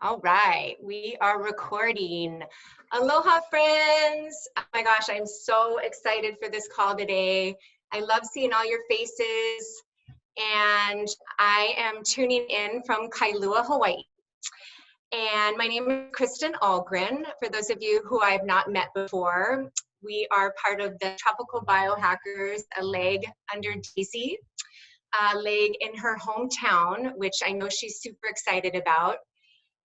All right, we are recording. Aloha, friends. Oh my gosh, I'm so excited for this call today. I love seeing all your faces, and I am tuning in from Kailua, Hawaii. And my name is Kristen Algren. For those of you who I have not met before, we are part of the Tropical Biohackers, a leg under Daisy, a leg in her hometown, which I know she's super excited about.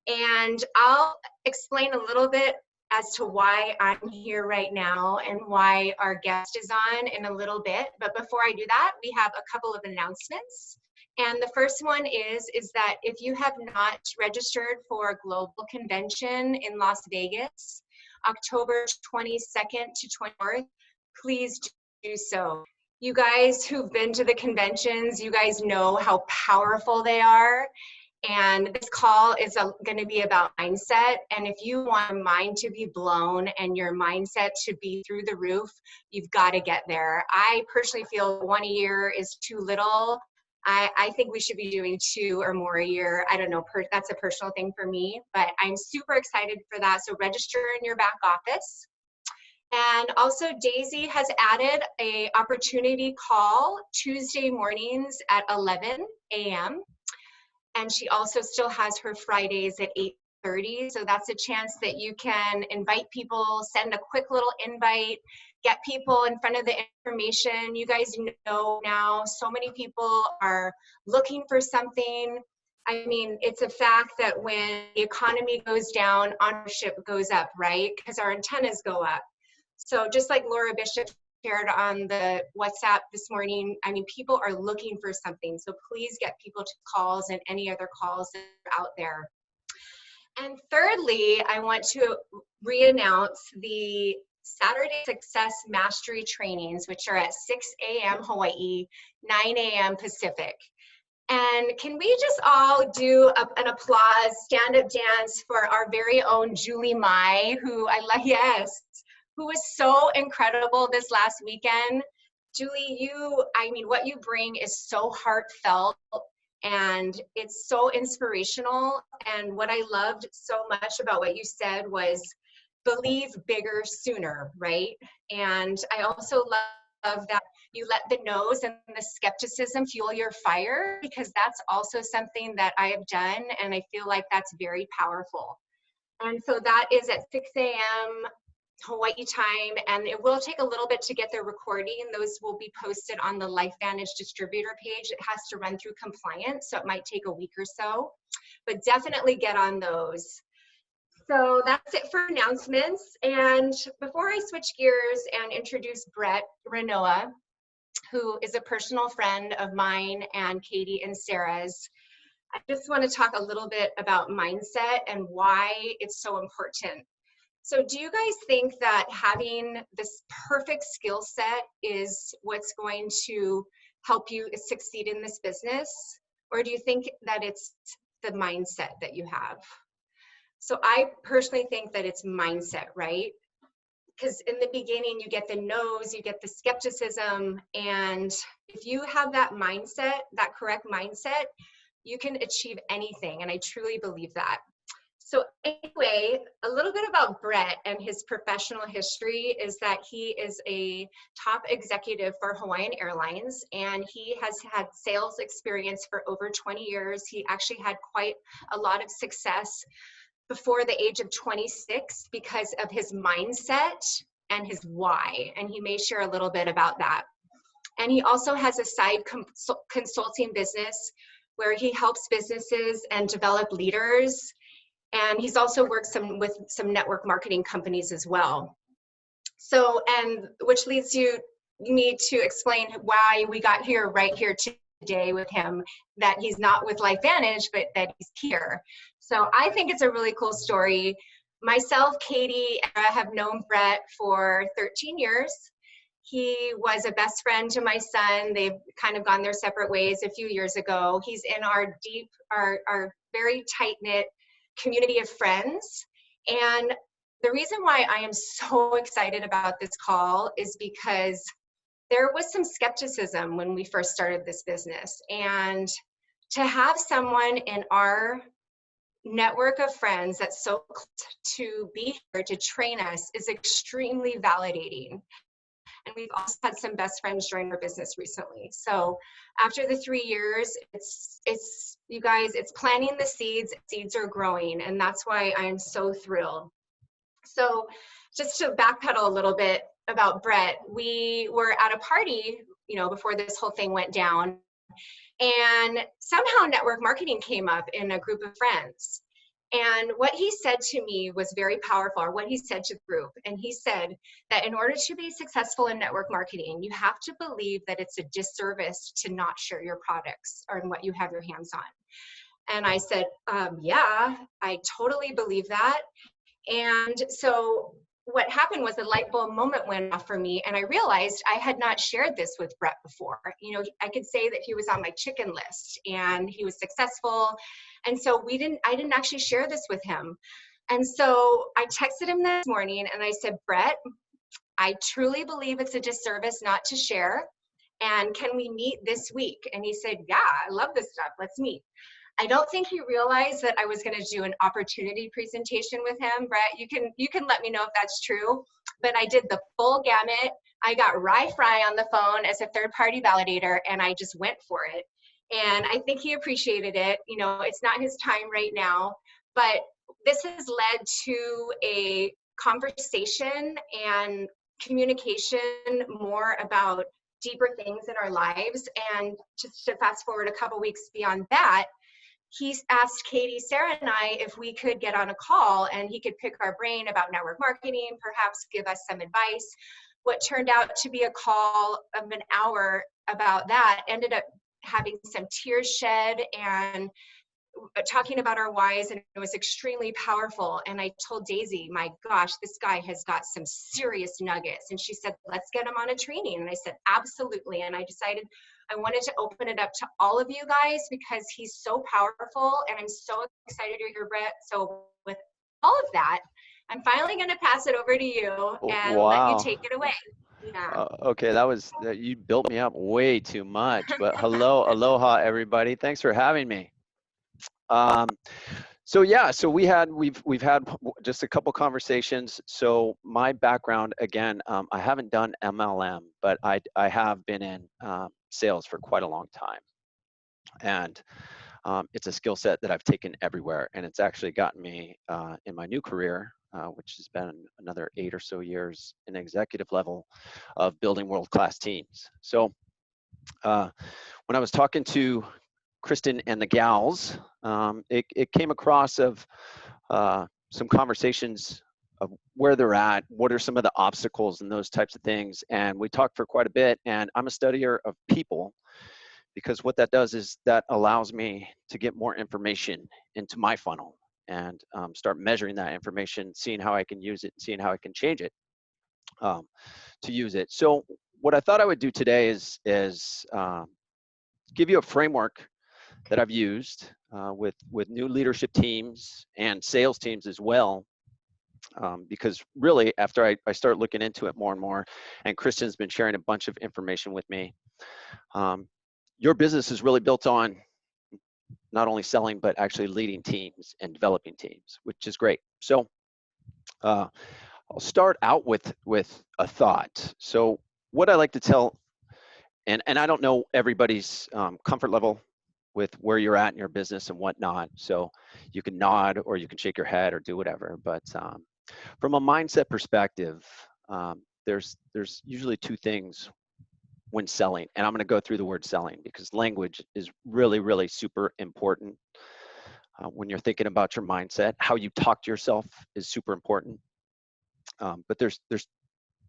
And I'll explain a little bit as to why I'm here right now and why our guest is on in a little bit. But before I do that, we have a couple of announcements. And the first one is that if you have not registered for a global convention in Las Vegas, October 22nd to 24th, please do so. You guys who've been to the conventions, you guys know how powerful they are. And this call is going to be about mindset. And if you want your mind to be blown and your mindset to be through the roof, you've got to get there. I personally feel one a year is too little. I think we should be doing 2 or more a year. I don't know, that's a personal thing for me, but I'm super excited for that. So register in your back office. And also Daisy has added a opportunity call Tuesday mornings at 11 a.m. And she also still has her Fridays at 8:30. So that's a chance that you can invite people, send a quick little invite, get people in front of the information. You guys know now so many people are looking for something. I mean, it's a fact that when the economy goes down, ownership goes up, right? Because our antennas go up. So just like Laura Bishop shared on the WhatsApp this morning, I mean, people are looking for something. So please get people to calls and any other calls that are out there. And thirdly, I want to re-announce the Saturday Success Mastery trainings, which are at 6 a.m. Hawaii, 9 a.m. Pacific. And can we just all do an applause, stand-up dance for our very own Julie Mai, who I love, yes, who was so incredible this last weekend. Julie, I mean, what you bring is so heartfelt and it's so inspirational. And what I loved so much about what you said was believe bigger sooner, right? And I also love that you let the no's and the skepticism fuel your fire, because that's also something that I have done. And I feel like that's very powerful. And so that is at 6 a.m. Hawaii time, and it will take a little bit to get the recording. Those will be posted on the LifeVantage distributor page. It has to run through compliance, so it might take a week or so, but definitely get on those. So that's it for announcements. And before I switch gears and introduce Brett Ranoa, who is a personal friend of mine and Katie and Sarah's, I just want to talk a little bit about mindset and why it's so important. So do you guys think that having this perfect skill set is what's going to help you succeed in this business? Or do you think that it's the mindset that you have? So I personally think that it's mindset, right? Because in the beginning, you get the no's, you get the skepticism, and if you have that mindset, that correct mindset, you can achieve anything, and I truly believe that. So anyway, a little bit about Brett and his professional history is that he is a top executive for Hawaiian Airlines, and he has had sales experience for over 20 years. He actually had quite a lot of success before the age of 26 because of his mindset and his why, and he may share a little bit about that. And he also has a side consulting business where he helps businesses and develop leaders. And he's also worked with some network marketing companies as well. So, and which leads me to explain why we got here right here today with him, that he's not with LifeVantage, but that he's here. So I think it's a really cool story. Myself, Katie, have known Brett for 13 years. He was a best friend to my son. They've kind of gone their separate ways a few years ago. He's in our very tight-knit community of friends. And the reason why I am so excited about this call is because there was some skepticism when we first started this business. And to have someone in our network of friends that's so close to be here to train us is extremely validating. And we've also had some best friends join our business recently. So after the 3 years, it's you guys, it's planting the seeds are growing, and that's why I'm so thrilled. So just to backpedal a little bit about Brett, we were at a party, before this whole thing went down, and somehow network marketing came up in a group of friends. And what he said to me was very powerful, or what he said to the group. And he said that in order to be successful in network marketing, you have to believe that it's a disservice to not share your products or what you have your hands on. And I said, yeah, I totally believe that. And so what happened was a light bulb moment went off for me, and I realized I had not shared this with Brett before. I could say that he was on my chicken list and he was successful. And so I didn't actually share this with him. And so I texted him this morning and I said, Brett, I truly believe it's a disservice not to share. And can we meet this week? And he said, yeah, I love this stuff. Let's meet. I don't think he realized that I was going to do an opportunity presentation with him. Brett, you can let me know if that's true. But I did the full gamut. I got Rye Fry on the phone as a third-party validator, and I just went for it. And I think he appreciated it. It's not his time right now, but this has led to a conversation and communication more about deeper things in our lives. And just to fast forward a couple weeks beyond that, he asked Katie, Sarah, and I if we could get on a call and he could pick our brain about network marketing, perhaps give us some advice. What turned out to be a call of an hour about that ended up having some tears shed and talking about our whys, and it was extremely powerful. And I told Daisy, my gosh, this guy has got some serious nuggets. And she said, let's get him on a training. And I said, absolutely. And I decided I wanted to open it up to all of you guys because he's so powerful, and I'm so excited to hear Brett. So with all of that, I'm finally going to pass it over to you and let you take it away. Yeah. Okay, you built me up way too much, but aloha everybody. Thanks for having me. So we've had just a couple conversations. So my background, again, I haven't done MLM, but I have been in sales for quite a long time, and it's a skill set that I've taken everywhere, and it's actually gotten me in my new career, which has been another 8 or so years in executive level of building world-class teams. So when I was talking to Kristen and the gals, it came across of some conversations of where they're at, what are some of the obstacles and those types of things. And we talked for quite a bit, and I'm a studier of people because what that does is that allows me to get more information into my funnel and start measuring that information, seeing how I can use it, seeing how I can change it to use it. So what I thought I would do today is give you a framework that I've used with new leadership teams and sales teams as well. Because really, after I start looking into it more and more, and Kristen's been sharing a bunch of information with me, your business is really built on not only selling, but actually leading teams and developing teams, which is great. So I'll start out with a thought. So what I like to tell, and I don't know everybody's comfort level with where you're at in your business and whatnot. So you can nod or you can shake your head or do whatever. But from a mindset perspective, there's usually two things when selling, and I'm going to go through the word selling because language is really, really super important when you're thinking about your mindset. How you talk to yourself is super important. But there's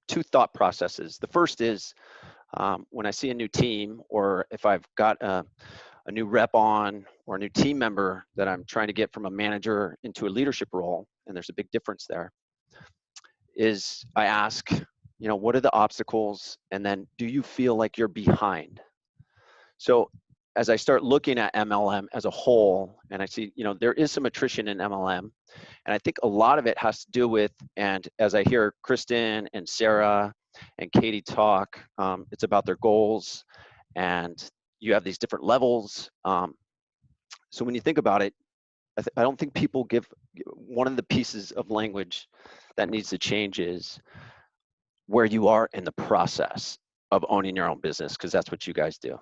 two thought processes. The first is when I see a new team, or if I've got a new rep on or a new team member that I'm trying to get from a manager into a leadership role, and there's a big difference there, is I ask, what are the obstacles? And then do you feel like you're behind? So as I start looking at MLM as a whole, and I see, there is some attrition in MLM, and I think a lot of it has to do with, and as I hear Kristen and Sarah and Katie talk, it's about their goals, and you have these different levels. So when you think about it, I don't think people give, one of the pieces of language that needs to change is where you are in the process of owning your own business, because that's what you guys do.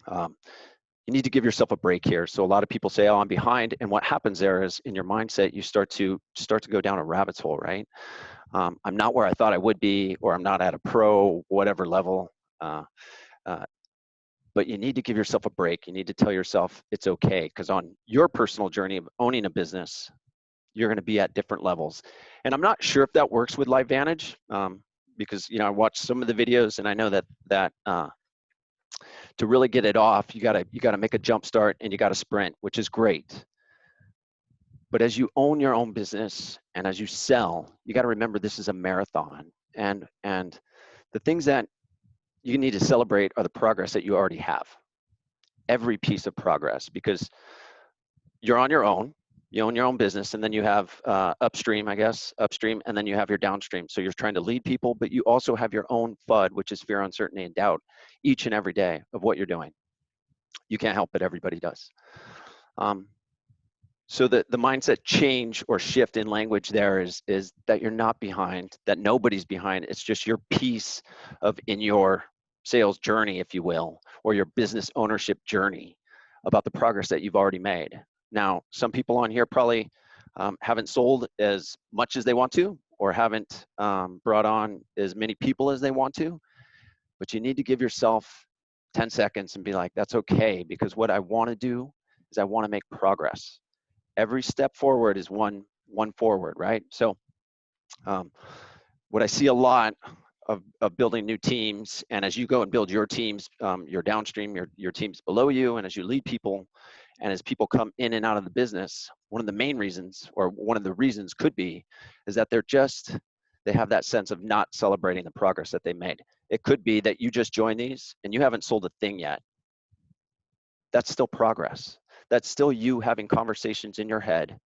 You need to give yourself a break here. So a lot of people say, oh, I'm behind. And what happens there is in your mindset, you start to go down a rabbit hole, right? I'm not where I thought I would be, or I'm not at a pro, whatever level. Uh, uh, but you need to give yourself a break. You need to tell yourself it's okay, because on your personal journey of owning a business, you're going to be at different levels. And I'm not sure if that works with LiveVantage, because I watched some of the videos, and I know that to really get it off, you gotta make a jump start, and you gotta sprint, which is great. But as you own your own business and as you sell, you got to remember this is a marathon, and the things that you need to celebrate are the progress that you already have. Every piece of progress, because you're on your own. You own your own business, and then you have upstream, and then you have your downstream. So you're trying to lead people, but you also have your own FUD, which is fear, uncertainty, and doubt, each and every day of what you're doing. You can't help it, everybody does. So the mindset change or shift in language there is that you're not behind, that nobody's behind. It's just your piece of in your sales journey, if you will, or your business ownership journey, about the progress that you've already made. Now, some people on here probably haven't sold as much as they want to, or haven't brought on as many people as they want to, but you need to give yourself 10 seconds and be like, that's okay, because what I want to do is I want to make progress. Every step forward is one forward, right? So what I see a lot of building new teams, and as you go and build your teams, your downstream, your teams below you, and as you lead people, and as people come in and out of the business, one of the main reasons, or one of the reasons could be, is that they have that sense of not celebrating the progress that they made. It could be that you just joined these and you haven't sold a thing yet. That's still progress. That's still you having conversations in your head,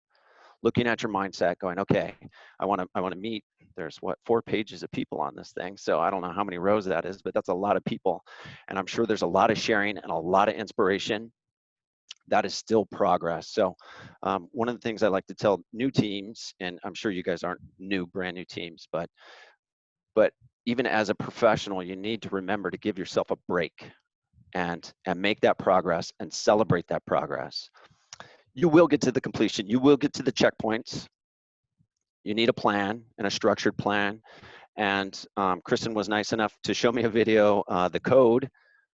looking at your mindset, going, okay, I want to meet. There's 4 pages of people on this thing, so I don't know how many rows that is, but that's a lot of people, and I'm sure there's a lot of sharing and a lot of inspiration. That is still progress. So one of the things I like to tell new teams, and I'm sure you guys aren't brand new teams, but even as a professional, you need to remember to give yourself a break and make that progress and celebrate that progress. You will get to the completion. You will get to the checkpoints. You need a plan and a structured plan. And Kristen was nice enough to show me a video, The Code.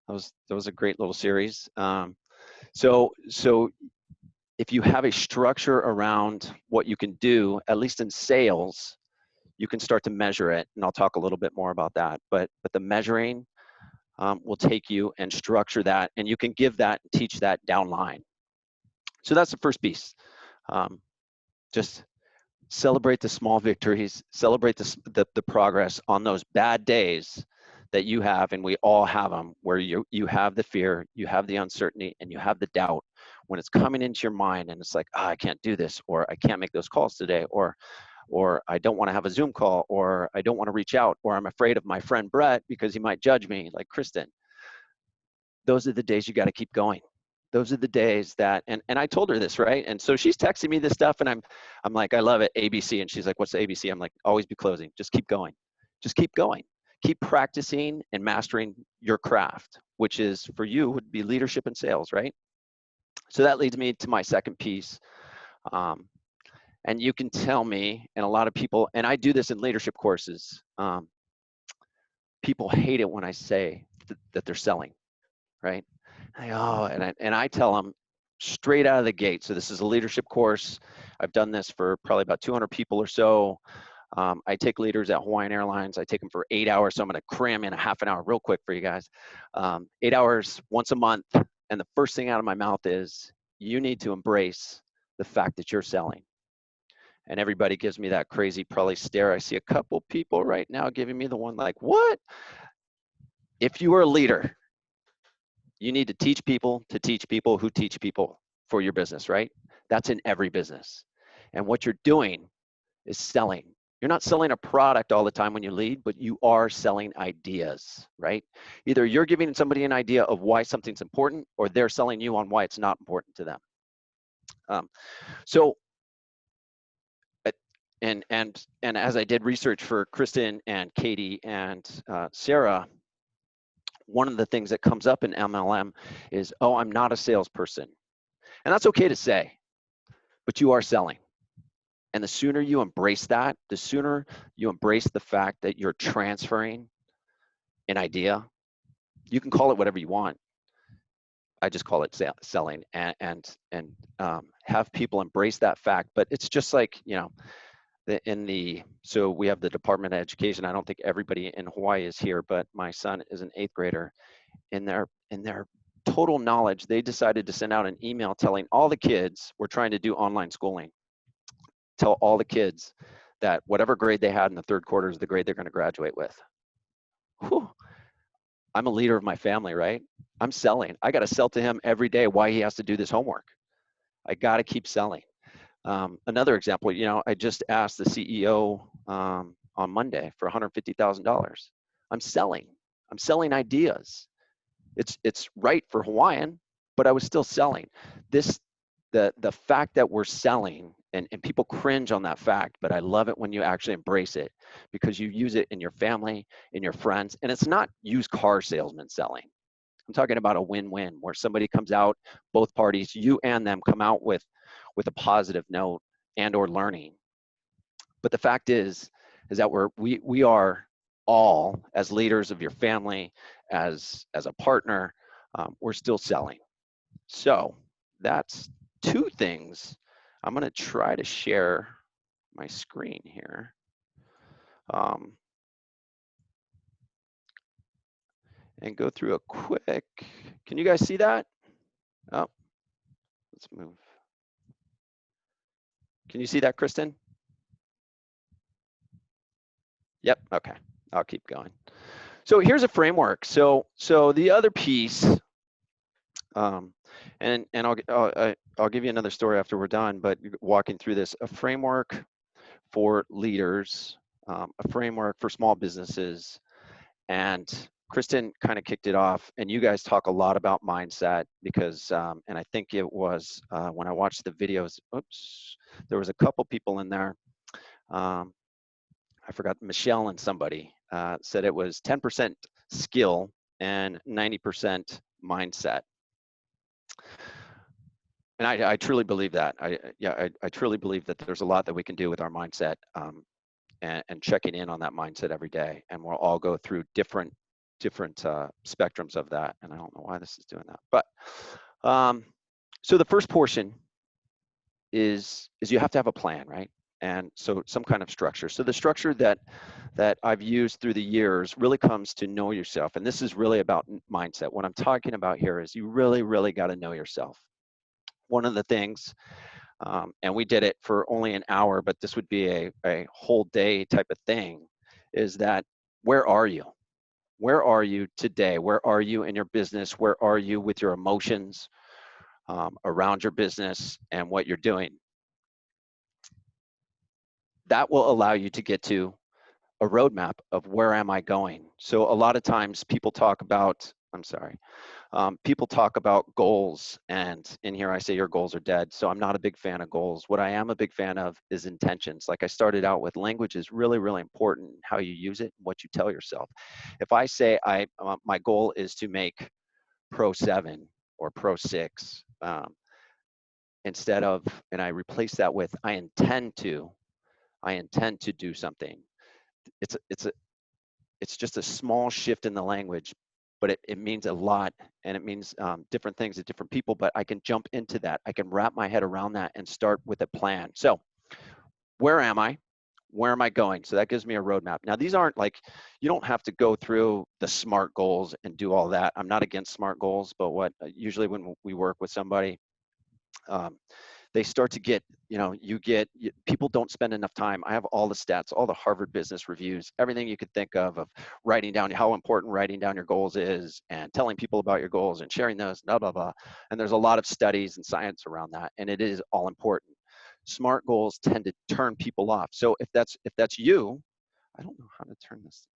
That was a great little series. So if you have a structure around what you can do, at least in sales, you can start to measure it. And I'll talk a little bit more about that. But the measuring will take you and structure that, and you can give that, teach that downline. So that's the first piece. Just celebrate the small victories, celebrate the progress on those bad days that you have, and we all have them, where you have the fear, you have the uncertainty, and you have the doubt when it's coming into your mind, and it's like, oh, I can't do this, or I can't make those calls today, or I don't want to have a Zoom call, or I don't want to reach out, or I'm afraid of my friend Brett because he might judge me, like Kristen. Those are the days you got to keep going. Those are the days that, and I told her this, right? And so she's texting me this stuff, and I'm like, I love it, ABC. And she's like, what's the ABC? I'm like, always be closing. Just keep going. Just keep going. Keep practicing and mastering your craft, which is, for you, would be leadership and sales, right? So that leads me to my second piece. And you can tell me, and a lot of people, and I do this in leadership courses, people hate it when I say that they're selling, right? And I tell them straight out of the gate. So this is a leadership course. I've done this for probably about 200 people or so. I take leaders at Hawaiian Airlines. I take them for 8 hours. So I'm going to cram in a half an hour real quick for you guys. 8 hours once a month. And the first thing out of my mouth is, you need to embrace the fact that you're selling. And everybody gives me that crazy probably stare. I see a couple people right now giving me the one like, what? If you are a leader, you need to teach people who teach people for your business, right? That's in every business. And what you're doing is selling. You're not selling a product all the time when you lead, but you are selling ideas, right? Either you're giving somebody an idea of why something's important, or they're selling you on why it's not important to them. Um, so, uh, and as I did research for Kristen and Katie and Sarah, one of the things that comes up in MLM is, oh, I'm not a salesperson. And that's okay to say, but you are selling. And the sooner you embrace that, the sooner you embrace the fact that you're transferring an idea, you can call it whatever you want. I just call it selling, and have people embrace that fact. But it's just like, you know, so we have the Department of Education. I don't think everybody in Hawaii is here, but my son is an 8th grader. In their total knowledge, they decided to send out an email telling all the kids, we're trying to do online schooling. Tell all the kids that whatever grade they had in the 3rd quarter is the grade they're going to graduate with. Whew. I'm a leader of my family, right? I'm selling. I got to sell to him every day why he has to do this homework. I got to keep selling. Another example, you know, I just asked the CEO on Monday for $150,000. I'm selling. I'm selling ideas. It's right for Hawaiian, but I was still selling. The fact that we're selling, and people cringe on that fact, but I love it when you actually embrace it, because you use it in your family, in your friends, and it's not used car salesman selling. I'm talking about a win-win where somebody comes out, both parties, you and them, come out with a positive note and or learning. But the fact is that we are all, as leaders of your family, as a partner, we're still selling. So that's 2 things. I'm going to try to share my screen here. And go through a quick, can you guys see that? Oh, let's move. Can you see that, Kristen? Yep, okay, I'll keep going. So here's a framework. So the other piece, and I'll give you another story after we're done, but walking through this, a framework for leaders, a framework for small businesses, and Kristen kind of kicked it off, and you guys talk a lot about mindset because, and I think it was when I watched the videos, oops, there was a couple people in there, I forgot, Michelle and somebody said it was 10% skill and 90% mindset. And I truly believe that. I truly believe that there's a lot that we can do with our mindset, and checking in on that mindset every day. And we'll all go through different spectrums of that. And I don't know why this is doing that. But so the first portion is you have to have a plan, right? And so some kind of structure. So the structure that I've used through the years really comes to know yourself. And this is really about mindset. What I'm talking about here is you really, really got to know yourself. One of the things, and we did it for only an hour, but this would be a whole day type of thing, is that where are you? Where are you today? Where are you in your business? Where are you with your emotions around your business and what you're doing? That will allow you to get to a roadmap of where am I going? So a lot of times people talk about, I'm sorry, people talk about goals, and in here I say your goals are dead. So I'm not a big fan of goals. What I am a big fan of is intentions. Like I started out with, language is really, really important, how you use it, what you tell yourself. If I say my goal is to make Pro 7 or Pro 6, instead of, and I replace that with I intend to do something. It's just a small shift in the language, but it means a lot, and it means different things to different people, but I can jump into that. I can wrap my head around that and start with a plan. So where am I? Where am I going? So that gives me a roadmap. Now, these aren't like, you don't have to go through the SMART goals and do all that. I'm not against SMART goals, but what usually when we work with somebody, they start to get, people don't spend enough time. I have all the stats, all the Harvard Business Reviews, everything you could think of writing down, how important writing down your goals is, and telling people about your goals and sharing those, blah, blah, blah. And there's a lot of studies and science around that, and it is all important. SMART goals tend to turn people off. So if that's you, I don't know how to turn this.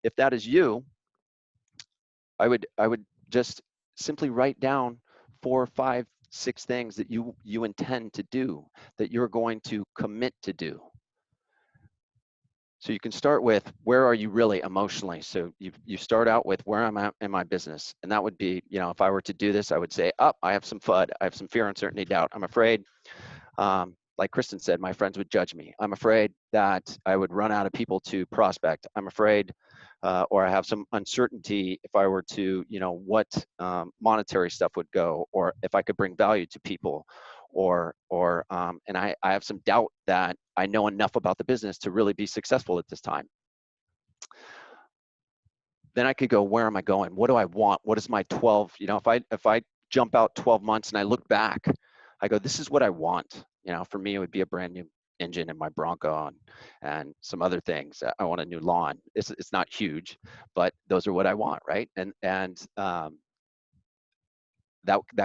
If that is you, I would just simply write down 4 or 5 6 things that you intend to do, that you're going to commit to do. So you can start with, where are you really emotionally? So you start out with, where am I in my business? And that would be, if I were to do this, I would say, I have some FUD, I have some fear, uncertainty, doubt. I'm afraid, like Kristen said, my friends would judge me. I'm afraid that I would run out of people to prospect. I'm afraid, or I have some uncertainty if I were to, what monetary stuff would go, or if I could bring value to people, and I have some doubt that I know enough about the business to really be successful at this time. Then I could go, where am I going? What do I want? What is my 12? If I jump out 12 months and I look back, I go, this is what I want. For me, it would be a brand new engine in my Bronco and some other things. I want a new lawn. It's not huge, but those are what I want, right? And that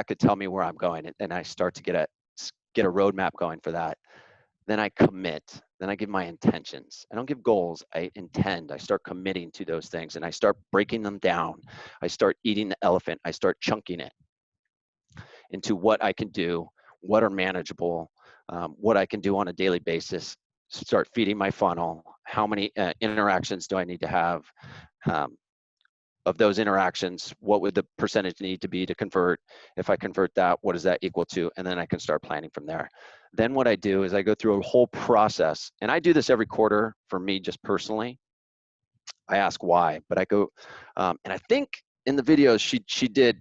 could tell me where I'm going, and I start to get a roadmap going for that. Then I commit. Then I give my intentions. I don't give goals. I intend. I start committing to those things, and I start breaking them down. I start eating the elephant. I start chunking it into what I can do, what are manageable, what I can do on a daily basis. Start feeding my funnel. How many interactions do I need to have? Of those interactions, what would the percentage need to be to convert? If I convert that, what does that equal to? And then I can start planning from there. Then what I do is I go through a whole process, and I do this every quarter for me, just personally. I ask why, but I go, and I think in the videos she did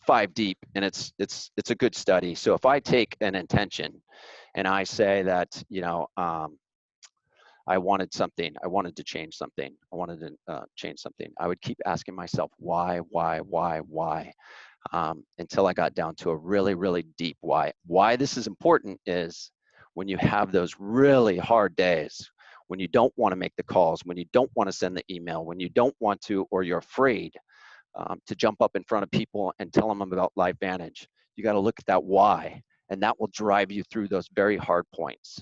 5 deep, and it's a good study. So if I take an intention and I say that, I wanted something. I wanted to change something. I wanted to change something. I would keep asking myself, why, until I got down to a really, really deep why. Why this is important is, when you have those really hard days, when you don't want to make the calls, when you don't want to send the email, when you don't want to, or you're afraid to jump up in front of people and tell them about LifeVantage, you got to look at that why, and that will drive you through those very hard points.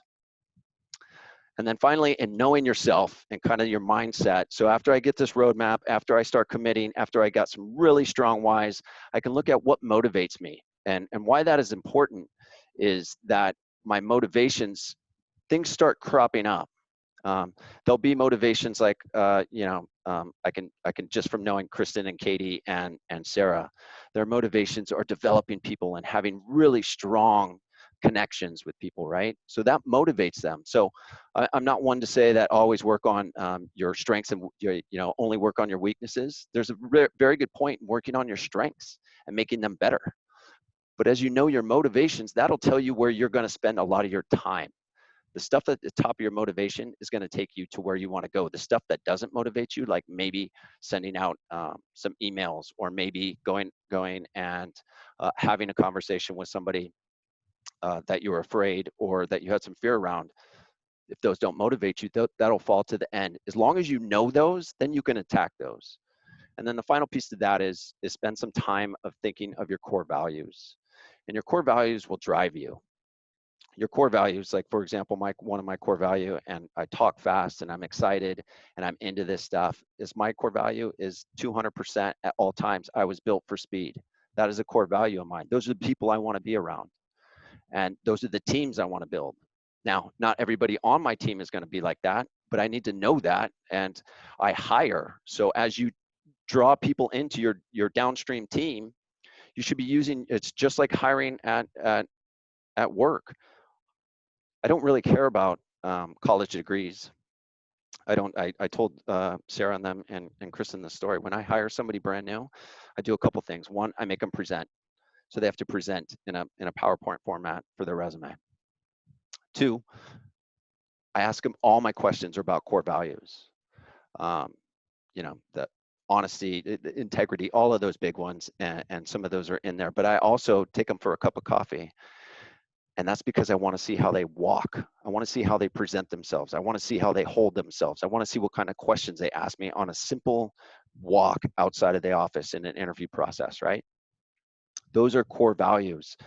And then finally, in knowing yourself and kind of your mindset. So after I get this roadmap, after I start committing, after I got some really strong whys, I can look at what motivates me. And why that is important is that my motivations, things start cropping up. There'll be motivations like, I can just from knowing Kristen and Katie and Sarah, their motivations are developing people and having really strong connections with people, right? So that motivates them. So I'm not one to say that always work on your strengths and only work on your weaknesses. There's a very good point in working on your strengths and making them better. But as you know your motivations, that'll tell you where you're going to spend a lot of your time. The stuff at the top of your motivation is going to take you to where you want to go. The stuff that doesn't motivate you, like maybe sending out some emails, or maybe going and having a conversation with somebody that you were afraid or that you had some fear around, if those don't motivate you, that'll fall to the end. As long as you know those, then you can attack those. And then the final piece to that is spend some time of thinking of your core values. And your core values will drive you. Your core values, like for example, one of my core value, and I talk fast and I'm excited and I'm into this stuff, is my core value is 200% at all times. I was built for speed. That is a core value of mine. Those are the people I want to be around. And those are the teams I want to build. Now, not everybody on my team is going to be like that, but I need to know that, and I hire. So as you draw people into your downstream team, you should be using, it's just like hiring at work. I don't really care about college degrees. I told Sarah and them and Kristen this story. When I hire somebody brand new, I do a couple things. One, I make them present. So they have to present in a PowerPoint format for their resume. Two, I ask them, all my questions are about core values. The honesty, the integrity, all of those big ones, and some of those are in there. But I also take them for a cup of coffee. And that's because I want to see how they walk. I want to see how they present themselves. I want to see how they hold themselves. I want to see what kind of questions they ask me on a simple walk outside of the office in an interview process, right? Those are core values.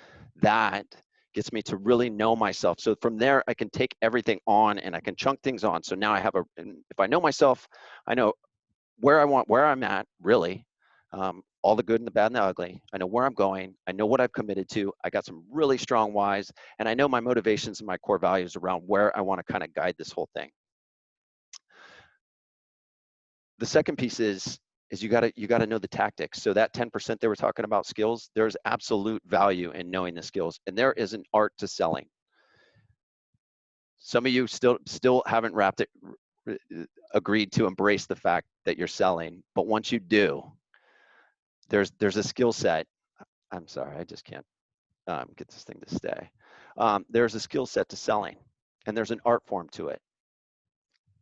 That gets me to really know myself. So from there, I can take everything on and I can chunk things on. So now I have if I know myself, I know where I'm at, really. all the good and the bad and the ugly. I know where I'm going. I know what I've committed to. I got some really strong whys, and I know my motivations and my core values around where I want to kind of guide this whole thing. The second piece is you gotta know the tactics. So that 10% they were talking about skills, there's absolute value in knowing the skills, and there is an art to selling. Some of you still haven't agreed to embrace the fact that you're selling, but once you do, there's a skill set. I'm sorry, I just can't get this thing to stay. There's a skill set to selling, and there's an art form to it.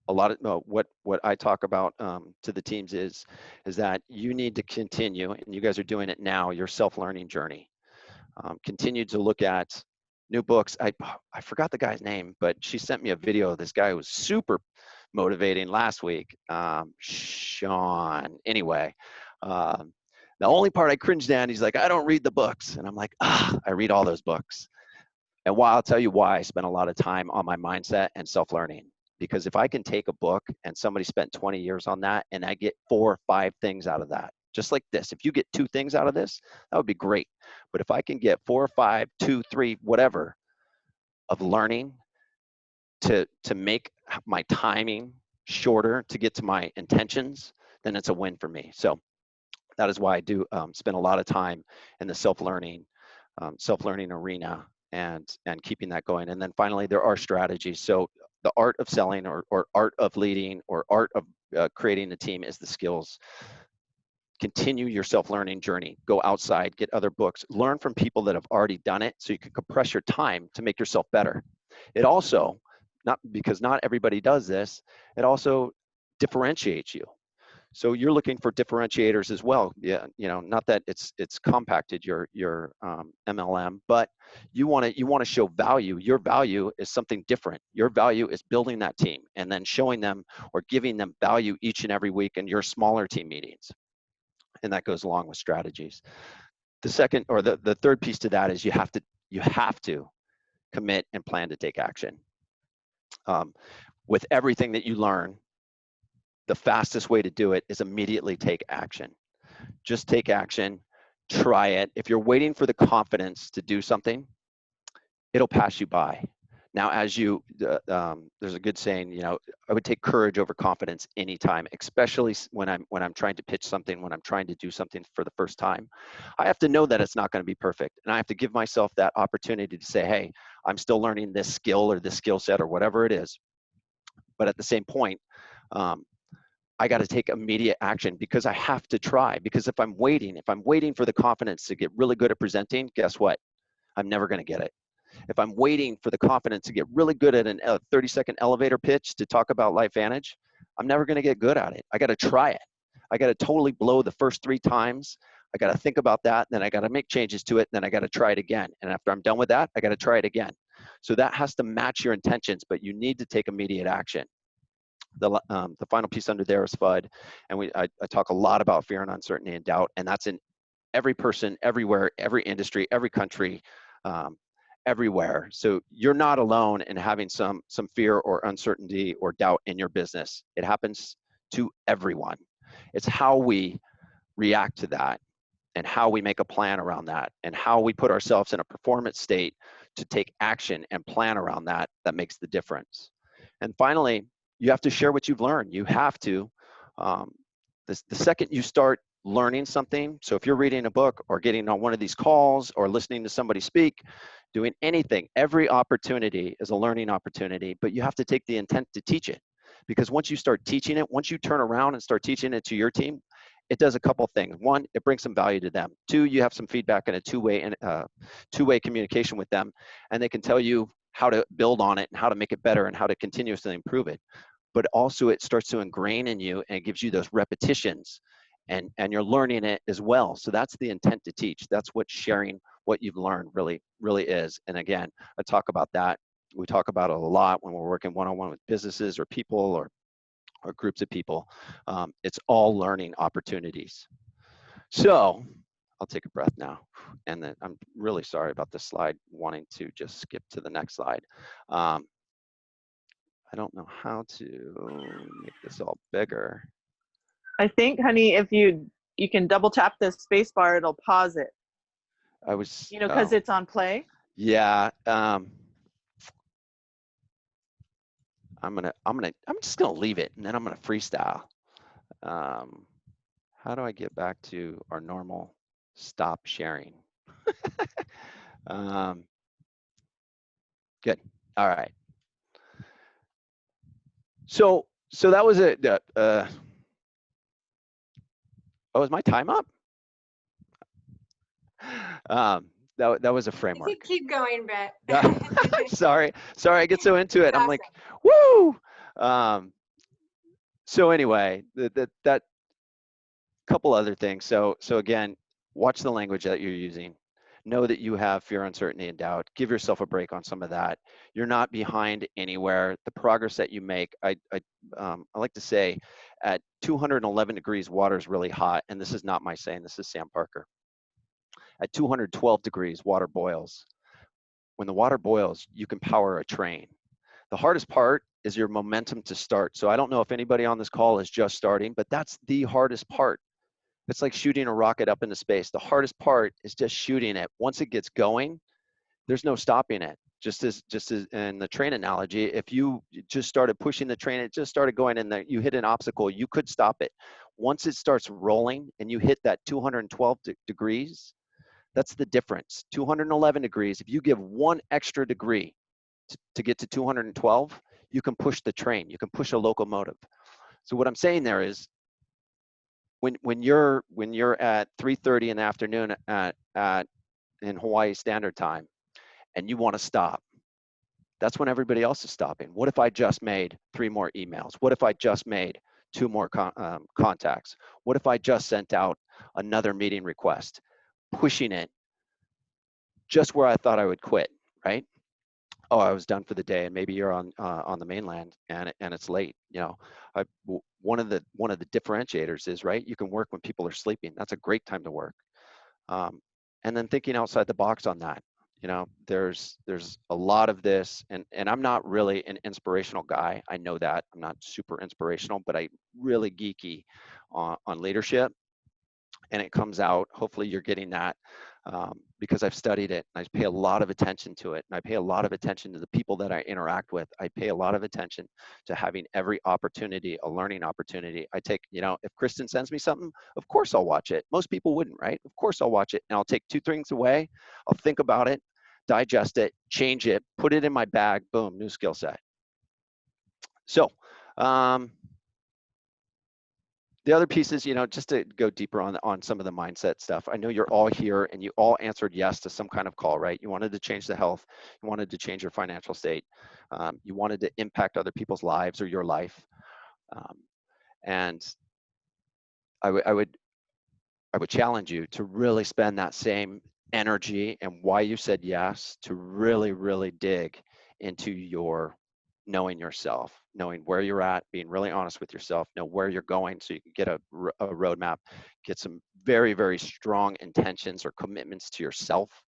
A lot of what I talk about to the teams is that you need to continue, and you guys are doing it now, your self-learning journey. Continue to look at new books. I forgot the guy's name, but she sent me a video of this guy who was super motivating last week. Sean. Anyway, the only part I cringed at, he's like, I don't read the books, and I'm like, I read all those books. And I'll tell you why I spent a lot of time on my mindset and self-learning. Because if I can take a book and somebody spent 20 years on that, and I get 4 or 5 things out of that, just like this, if you get 2 things out of this, that would be great. But if I can get 4 or 5, 2, 3, whatever, of learning to make my timing shorter to get to my intentions, then it's a win for me. So that is why I do spend a lot of time in the self-learning arena and keeping that going. And then finally, there are strategies. So the art of selling or art of leading or art of creating a team is the skills. Continue your self-learning journey. Go outside, get other books, learn from people that have already done it so you can compress your time to make yourself better. It also, because not everybody does this, it also differentiates you. So you're looking for differentiators as well. Yeah, not that it's compacted your MLM, but you want to show value. Your value is something different. Your value is building that team and then showing them or giving them value each and every week in your smaller team meetings. And that goes along with strategies. The second or the third piece to that is you have to commit and plan to take action. With everything that you learn, the fastest way to do it is immediately take action. Just take action, try it. If you're waiting for the confidence to do something, it'll pass you by. Now, as there's a good saying, I would take courage over confidence anytime, especially when I'm trying to pitch something, when I'm trying to do something for the first time. I have to know that it's not going to be perfect, and I have to give myself that opportunity to say, hey, I'm still learning this skill or this skill set or whatever it is. But at the same point, I got to take immediate action because I have to try. Because if I'm waiting for the confidence to get really good at presenting, guess what? I'm never going to get it. If I'm waiting for the confidence to get really good at a 30-second elevator pitch to talk about LifeVantage, I'm never going to get good at it. I got to try it. I got to totally blow the first 3 times. I got to think about that. Then I got to make changes to it. Then I got to try it again. And after I'm done with that, I got to try it again. So that has to match your intentions, but you need to take immediate action. The final piece under there is FUD, and I talk a lot about fear and uncertainty and doubt, and that's in every person, everywhere, every industry, every country, everywhere. So you're not alone in having some fear or uncertainty or doubt in your business. It happens to everyone. It's how we react to that and how we make a plan around that and how we put ourselves in a performance state to take action and plan around that makes the difference. And finally, you have to share what you've learned. You have to. The second you start learning something, so if you're reading a book or getting on one of these calls or listening to somebody speak, doing anything, every opportunity is a learning opportunity, but you have to take the intent to teach it. Because once you start teaching it, once you turn around and start teaching it to your team, it does a couple things. 1, it brings some value to them. 2, you have some feedback and a two-way communication with them, and they can tell you how to build on it and how to make it better and how to continuously improve it. But also it starts to ingrain in you and it gives you those repetitions and you're learning it as well. So that's the intent to teach. That's what sharing what you've learned really is. And again, I talk about that. We talk about it a lot when we're working one-on-one with businesses or people or groups of people. It's all learning opportunities. So I'll take a breath now. And then I'm really sorry about this slide, wanting to just skip to the next slide. I don't know how to make this all bigger. I think, honey, if you you can double tap the space bar, it'll pause it. I was, You know, because it's on play. yeah. I'm just gonna leave it, and then I'm gonna freestyle. How do I get back to our normal stop sharing? Good. All right. So that was it. Oh, is my time up? That was a You framework. can keep going, Brett. sorry, I get so into it. I'm Awesome. like, woo. So anyway, that couple other things. So again, watch the language that you're using. Know that you have fear, uncertainty, and doubt. Give yourself a break on some of that. You're not behind anywhere. The progress that you make, I like to say, at 211 degrees, water is really hot. And this is not my saying. This is Sam Parker. At 212 degrees, water boils. When the water boils, you can power a train. The hardest part is your momentum to start. So I don't know if anybody on this call is just starting, but that's the hardest part. It's like shooting a rocket up into space. The hardest part is just shooting it. Once it gets going, there's no stopping it. Just as in the train analogy, if you just started pushing the train, it just started going and you hit an obstacle, you could stop it. Once it starts rolling and you hit that 212 degrees, that's the difference. 211 degrees, if you give one extra degree to get to 212, you can push the train, you can push a locomotive. So what I'm saying there is, when you're at 3:30 in the afternoon in Hawaii Standard Time, and you want to stop, that's when everybody else is stopping. What if I just made 3 more emails? What if I just made 2 more contacts? What if I just sent out another meeting request? Pushing it just where I thought I would quit, right? Oh, I was done for the day, and maybe you're on the mainland and it's late. You know, one of the differentiators is, right, you can work when people are sleeping. That's a great time to work. And then thinking outside the box on that. You know, there's a lot of this, and I'm not really an inspirational guy. I know that I'm not super inspirational, but I'm really geeky on leadership. And it comes out, hopefully you're getting that, because I've studied it, and I pay a lot of attention to it, and I pay a lot of attention to the people that I interact with. I pay a lot of attention to having every opportunity a learning opportunity. I take, you know, if Kristen sends me something, of course I'll watch it. Most people wouldn't, right? Of course I'll watch it, and I'll take 2 things away. I'll think about it, digest it, change it, put it in my bag, boom, new skill set. So the other piece is, you know, just to go deeper on some of the mindset stuff. I know you're all here and you all answered yes to some kind of call, right? You wanted to change the health, you wanted to change your financial state, you wanted to impact other people's lives or your life. And I would challenge you to really spend that same energy and why you said yes, to really, really dig into your knowing yourself, knowing where you're at, being really honest with yourself, know where you're going so you can get a roadmap, get some very, very strong intentions or commitments to yourself,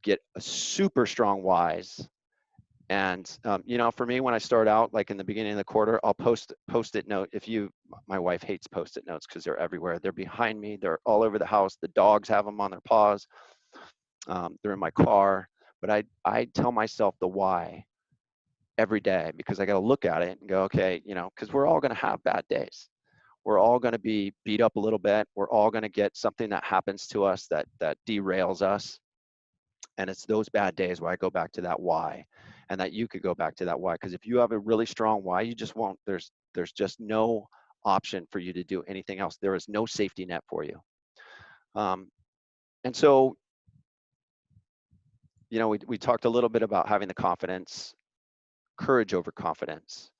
get a super strong whys. And you know, for me, when I start out, like in the beginning of the quarter, I'll post-it note. My wife hates post-it notes because they're everywhere. They're behind me. They're all over the house. The dogs have them on their paws. They're in my car. But I tell myself the why every day, because I got to look at it and go, okay, you know, because we're all going to have bad days. We're all going to be beat up a little bit. We're all going to get something that happens to us that derails us. And it's those bad days where I go back to that why, and that you could go back to that why. Because if you have a really strong why, you just won't, there's just no option for you to do anything else. There is no safety net for you. And so, you know, we talked a little bit about having the confidence, courage over confidence.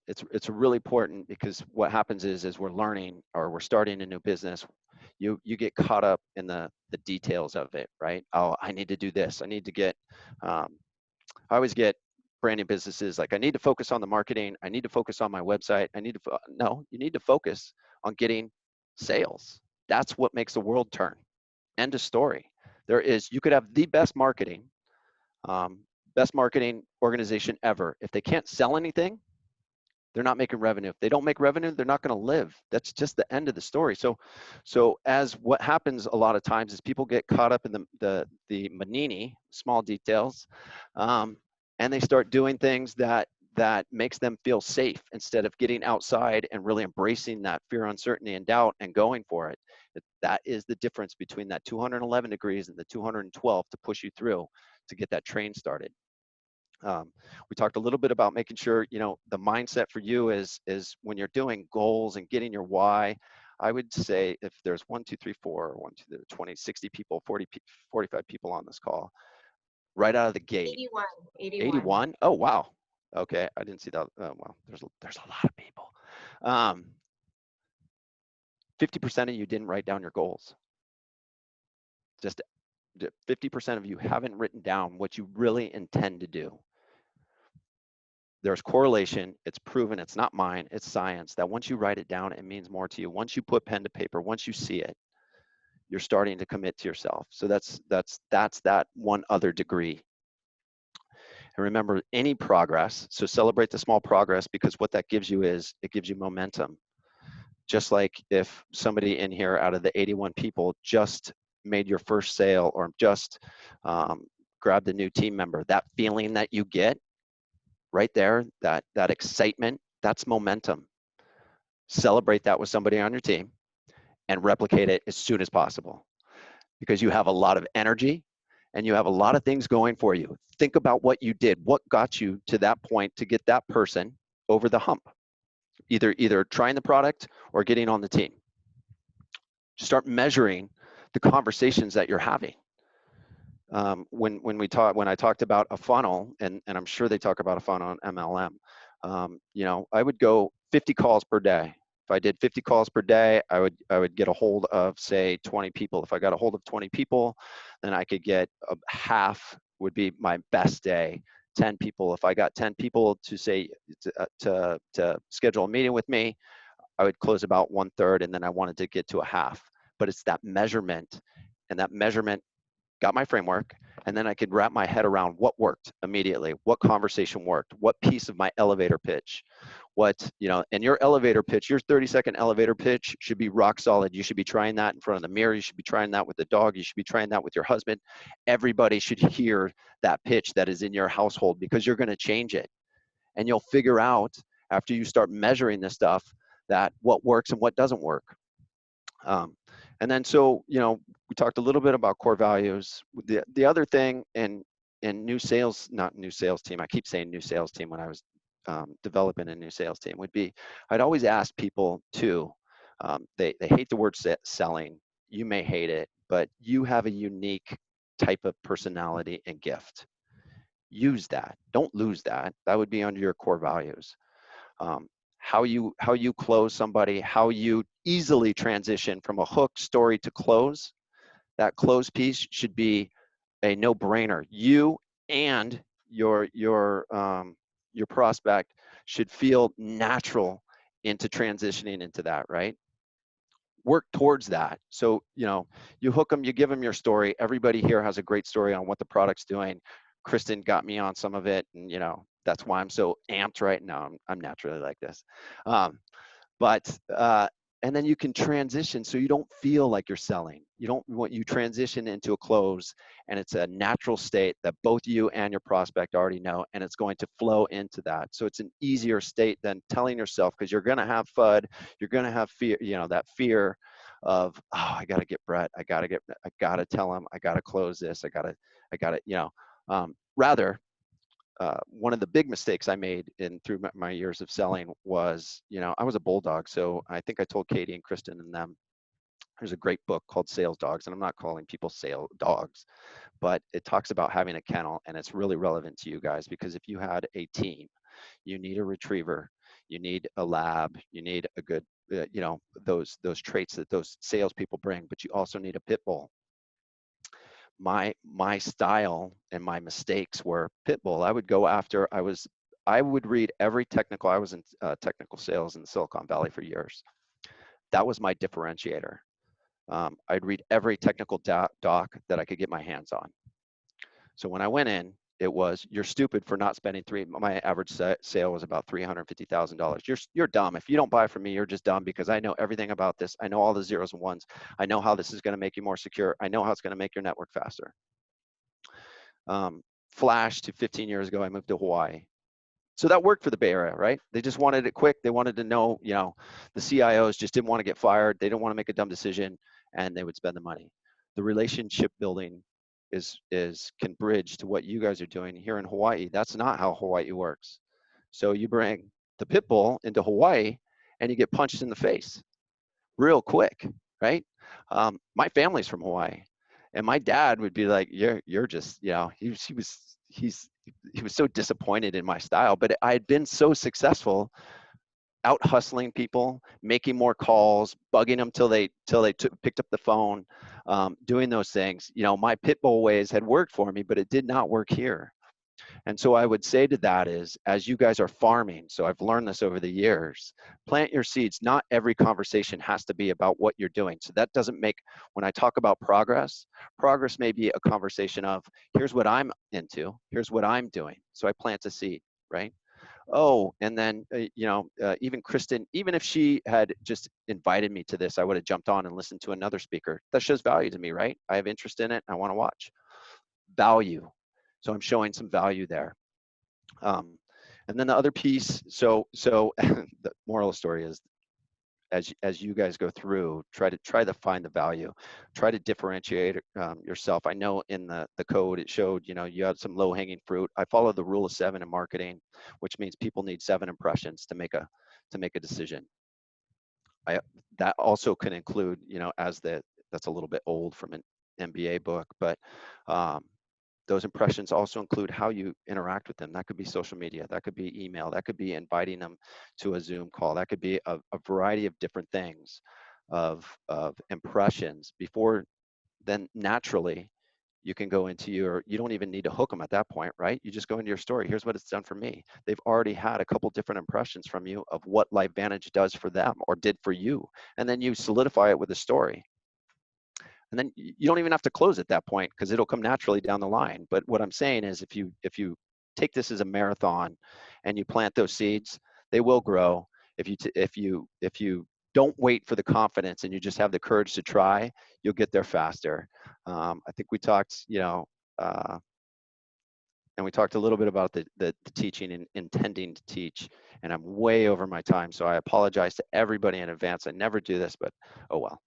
It's really important, because what happens is, as we're learning or we're starting a new business, you get caught up in the details of it, right? Oh, I need to do this. I need to get, I always get brand new businesses like, I need to focus on the marketing. I need to focus on my website. No, you need to focus on getting sales. That's what makes the world turn. End of story. You could have the best marketing organization ever. If they can't sell anything, They're not making revenue. If they don't make revenue, they're not going to live. That's just the end of the story. So as what happens a lot of times is people get caught up in the manini, small details, and they start doing things that makes them feel safe instead of getting outside and really embracing that fear, uncertainty, and doubt and going for it. That is the difference between that 211 degrees and the 212 to push you through to get that train started. We talked a little bit about making sure, the mindset for you is when you're doing goals and getting your why. I would say if there's 1, 2, 3, 4, 1, 2, 20, 60 people, 40, 45 people on this call, right out of the gate. 81. 81? Oh, wow. Okay, I didn't see that. Well, there's a lot of people. 50% of you didn't write down your goals. Just 50% of you haven't written down what you really intend to do. There's correlation. It's proven. It's not mine. It's science that once you write it down, it means more to you. Once you put pen to paper, once you see it, you're starting to commit to yourself. So that's that one other degree. And remember, any progress, so celebrate the small progress, because what that gives you is it gives you momentum. Just like if somebody in here out of the 81 people just made your first sale or just grabbed a new team member, that feeling that you get right there, that excitement, that's momentum. Celebrate that with somebody on your team and replicate it as soon as possible, because you have a lot of energy and you have a lot of things going for you. Think about what you did, what got you to that point to get that person over the hump, either trying the product or getting on the team. Start measuring the conversations that you're having. When I talked about a funnel, and I'm sure they talk about a funnel on MLM, I would go 50 calls per day. If I did 50 calls per day, I would get a hold of, say, 20 people. If I got a hold of 20 people, then I could get half would be my best day. 10 people. If I got 10 people to say to schedule a meeting with me, I would close about 1/3, and then I wanted to get to a half. But it's that measurement, and that measurement got my framework, and then I could wrap my head around what worked immediately, what conversation worked, what piece of my elevator pitch, and your elevator pitch, your 30-second elevator pitch should be rock solid. You should be trying that in front of the mirror. You should be trying that with the dog. You should be trying that with your husband. Everybody should hear that pitch that is in your household, because you're going to change it. And you'll figure out after you start measuring this stuff that what works and what doesn't work. And then, so, we talked a little bit about core values. The other thing in not new sales team, I keep saying new sales team when I was developing a new sales team, would be, I'd always ask people to, they hate the word selling. You may hate it, but you have a unique type of personality and gift. Use that. Don't lose that. That would be under your core values. How you close somebody, how you easily transition from a hook story to close. That close piece should be a no-brainer. You and your prospect should feel natural into transitioning into that, right? Work towards that. So, you hook them, you give them your story. Everybody here has a great story on what the product's doing. Kristen got me on some of it, and that's why I'm so amped right now. I'm naturally like this. But and then you can transition, so you don't feel like you're selling. You transition into a close, and it's a natural state that both you and your prospect already know, and it's going to flow into that. So it's an easier state than telling yourself, because you're going to have FUD, you're going to have fear, that fear of, oh, I got to get Brett, I got to tell him, I got to close this, I got to, rather. One of the big mistakes I made through my years of selling was, I was a bulldog. So I think I told Katie and Kristen and them, there's a great book called Sales Dogs, and I'm not calling people sales dogs, but it talks about having a kennel, and it's really relevant to you guys, because if you had a team, you need a retriever, you need a lab, you need a good, those traits that those salespeople bring, but you also need a pit bull. My style and my mistakes were pit bull. I would go after, I would read every technical. I was in technical sales in Silicon Valley for years. That was my differentiator. I'd read every technical doc that I could get my hands on. So when I went in, it was, you're stupid for not spending my average sale was about $350,000. You're dumb. If you don't buy from me, you're just dumb, because I know everything about this. I know all the zeros and ones. I know how this is going to make you more secure. I know how it's going to make your network faster. Flash to 15 years ago, I moved to Hawaii. So that worked for the Bay Area, right? They just wanted it quick. They wanted to know, you know, the CIOs just didn't want to get fired. They didn't want to make a dumb decision, and they would spend the money. The relationship building can bridge to what you guys are doing here in Hawaii. That's not how Hawaii works. So you bring the pit bull into Hawaii and you get punched in the face real quick, right? My family's from Hawaii, and my dad would be like, you're just, you know, he was so disappointed in my style, but I had been so successful out hustling people, making more calls, bugging them till they picked up the phone, doing those things. You know, my pit bull ways had worked for me, but it did not work here. And so I would say to that is, as you guys are farming, so I've learned this over the years, plant your seeds. Not every conversation has to be about what you're doing. So that doesn't make, when I talk about progress may be a conversation of, here's what I'm into, here's what I'm doing. So I plant a seed, right? Oh, and then, you know, even Kristen, even if she had just invited me to this, I would have jumped on and listened to another speaker. That shows value to me, right? I have interest in it. I want to watch. Value. So I'm showing some value there. And then the other piece, so the moral of the story is, as you guys go through, try to find the value, try to differentiate yourself. I know in the code it showed, you know, you had some low hanging fruit. I follow the rule of 7 in marketing, which means people need 7 impressions to make a decision. That also can include, you know, that's a little bit old from an MBA book, but those impressions also include how you interact with them. That could be social media, that could be email, that could be inviting them to a Zoom call, that could be a variety of different things of impressions. Before then, naturally, you can go into you don't even need to hook them at that point, right? You just go into your story. Here's what it's done for me. They've already had a couple different impressions from you of what LifeVantage does for them or did for you. And then you solidify it with a story. And then you don't even have to close at that point, because it'll come naturally down the line. But what I'm saying is, if you take this as a marathon and you plant those seeds, they will grow. If you don't wait for the confidence and you just have the courage to try, you'll get there faster. I think we talked, you know, and we talked a little bit about the teaching and intending to teach. And I'm way over my time, so I apologize to everybody in advance. I never do this, but oh well.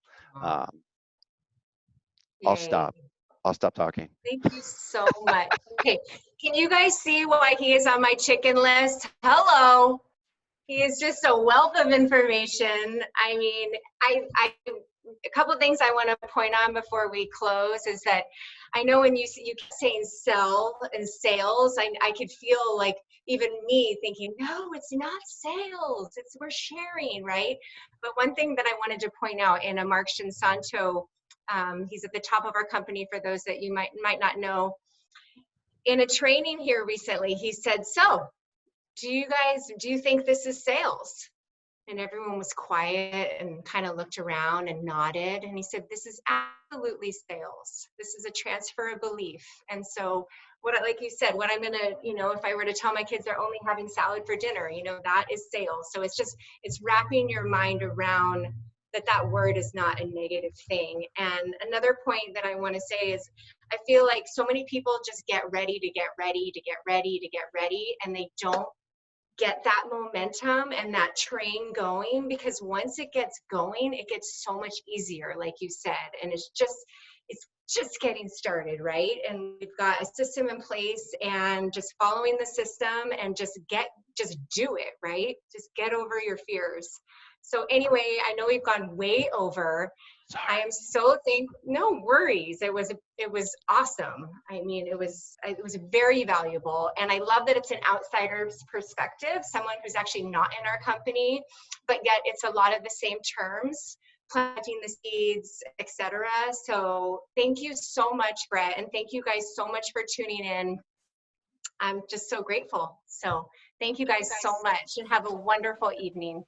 I'll stop talking. Thank you so much. Okay, can you guys see why he is on my chicken list? Hello. He is just a wealth of information. I mean, a couple of things I want to point on before we close is that I know when you keep saying sell and sales, I could feel like even me thinking, no, it's not sales, we're sharing, right? But one thing that I wanted to point out in a Mark Shinsanto, he's at the top of our company for those that you might not know. In a training here recently, he said, so do you think this is sales? And everyone was quiet and kind of looked around and nodded. And he said, this is absolutely sales. This is a transfer of belief. And so like you said, what I'm going to, you know, if I were to tell my kids they're only having salad for dinner, you know, that is sales. So it's wrapping your mind around that word is not a negative thing. And another point that I want to say is, I feel like so many people just get ready to get ready to get ready to get ready, and they don't get that momentum and that train going, because once it gets going, it gets so much easier, like you said, and it's just getting started, right? And we've got a system in place, and just following the system and just do it, right? Just get over your fears. So anyway, I know we've gone way over. Sorry. I am so no worries. It was awesome. I mean, it was very valuable. And I love that it's an outsider's perspective, someone who's actually not in our company, but yet it's a lot of the same terms, planting the seeds, etc. So thank you so much, Brett. And thank you guys so much for tuning in. I'm just so grateful. So thank you guys so much, and have a wonderful evening.